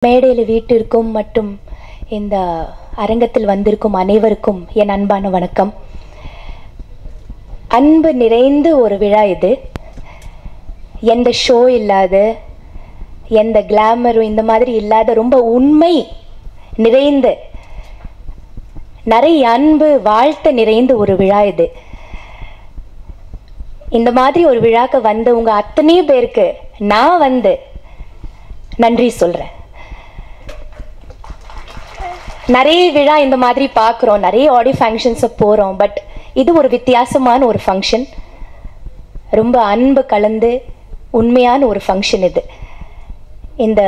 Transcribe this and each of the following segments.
மேடையில் வீட்டிற்கும் மற்றும் இந்த அரங்கத்தில் வந்திருக்கும் அனைவருக்கும் என் அன்பான வணக்கம். அன்பு நிறைந்த ஒரு விழா இது. எந்த ஷோ இல்லாத, எந்த கிளாமரும் இந்த மாதிரி இல்லாத, ரொம்ப உண்மை நிறைந்த, நிறைய அன்பு வாழ்த்து நிறைந்த ஒரு விழா இது. இந்த மாதிரி ஒரு விழாக்கு வந்தவங்க அத்தனை பேருக்கு நான் நன்றி சொல்றேன். நிறைய விழா இந்த மாதிரி பார்க்குறோம், நிறைய ஆடியோ ஃபங்க்ஷன்ஸை போகிறோம். பட் இது ஒரு வித்தியாசமான ஒரு ஃபங்க்ஷன், ரொம்ப அன்பு கலந்து உண்மையான ஒரு ஃபங்க்ஷன் இது. இந்த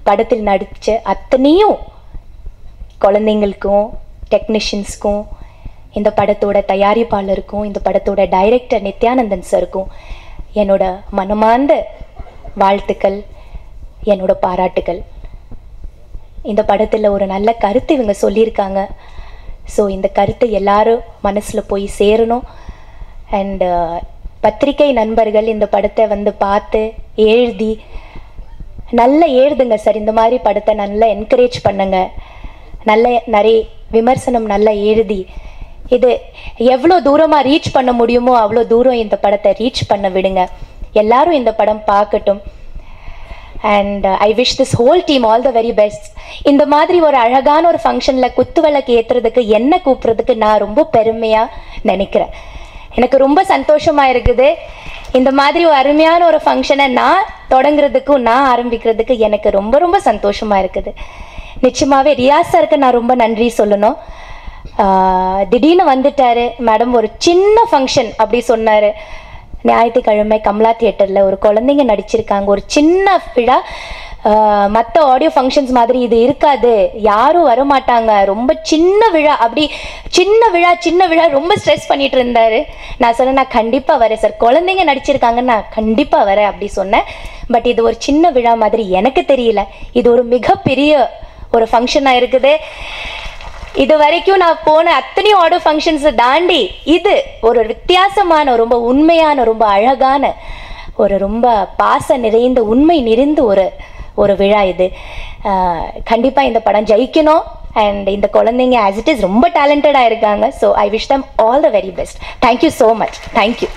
படத்தில் நடித்த அத்தனையும் குழந்தைங்களுக்கும் டெக்னீஷியன்ஸ்க்கும், இந்த படத்தோட தயாரிப்பாளருக்கும், இந்த படத்தோட டைரக்டர் நித்யானந்தன் சாருக்கும் என்னோட மனமார்ந்த வாழ்த்துக்கள், என்னோட பாராட்டுகள். இந்த படத்தில் ஒரு நல்ல கருத்து இவங்க சொல்லியிருக்காங்க. ஸோ இந்த கருத்து எல்லாரும் மனசில் போய் சேரணும். அண்டு பத்திரிகை நண்பர்கள் இந்த படத்தை பார்த்து எழுதி நல்லா எழுதுங்க சார். இந்த மாதிரி படத்தை நல்லா என்கரேஜ் பண்ணுங்க. நிறைய விமர்சனம் நல்லா எழுதி இது எவ்வளோ தூரமாக ரீச் பண்ண முடியுமோ அவ்வளோ தூரம் இந்த படத்தை ரீச் பண்ண விடுங்க. எல்லாரும் இந்த படம் பார்க்கட்டும். And I wish this whole team all the very best. இந்த மாதிரி ஒரு அழகான ஒரு ஃபங்க்ஷனில் குத்துவிளக்கு ஏற்றுறதுக்கு என்ன கூப்பிட்றதுக்கு நான் ரொம்ப பெருமையாக நினைக்கிறேன். எனக்கு ரொம்ப சந்தோஷமாக இருக்குது. இந்த மாதிரி ஒரு அருமையான ஒரு ஃபங்க்ஷனை நான் தொடங்குறதுக்கும் நான் ஆரம்பிக்கிறதுக்கு எனக்கு ரொம்ப ரொம்ப சந்தோஷமாக இருக்குது. நிச்சயமாகவே ரியாஸ் சாருக்கு நான் ரொம்ப நன்றி சொல்லணும். திடீர்னு வந்துட்டாரு மேடம், ஒரு சின்ன ஃபங்க்ஷன் அப்படி சொன்னார். ஞாயிற்றுக்கிழமை கமலா தியேட்டரில் ஒரு குழந்தைங்க நடிச்சிருக்காங்க, ஒரு சின்ன விழா. மற்ற ஆடியோ ஃபங்க்ஷன்ஸ் மாதிரி இது இருக்காது, யாரும் வரமாட்டாங்க, ரொம்ப சின்ன விழா, அப்படி சின்ன விழா ரொம்ப ஸ்ட்ரெஸ் பண்ணிட்டு இருந்தார். நான் சொன்னேன், நான் கண்டிப்பாக வரேன் சார், குழந்தைங்க நடிச்சிருக்காங்க, நான் கண்டிப்பாக வரேன் அப்படி சொன்னேன். பட் இது ஒரு சின்ன விழா மாதிரி எனக்கு தெரியல, இது ஒரு மிகப்பெரிய ஒரு ஃபங்க்ஷனாக இருக்குது. இது வரைக்கும் நான் போன அத்தனை ஆடியோ ஃபங்க்ஷன்ஸை தாண்டி இது ஒரு வித்தியாசமான, ரொம்ப உண்மையான, ரொம்ப அழகான, ரொம்ப பாச நிறைந்த, உண்மை நிறைந்த ஒரு விழா இது. கண்டிப்பாக இந்த படம் ஜெயிக்கணும். அண்ட் இந்த குழந்தைங்க ஆஸ் இட் இஸ் ரொம்ப டேலண்டடாக இருக்காங்க. So I wish them all the very best. Thank you so much. Thank you.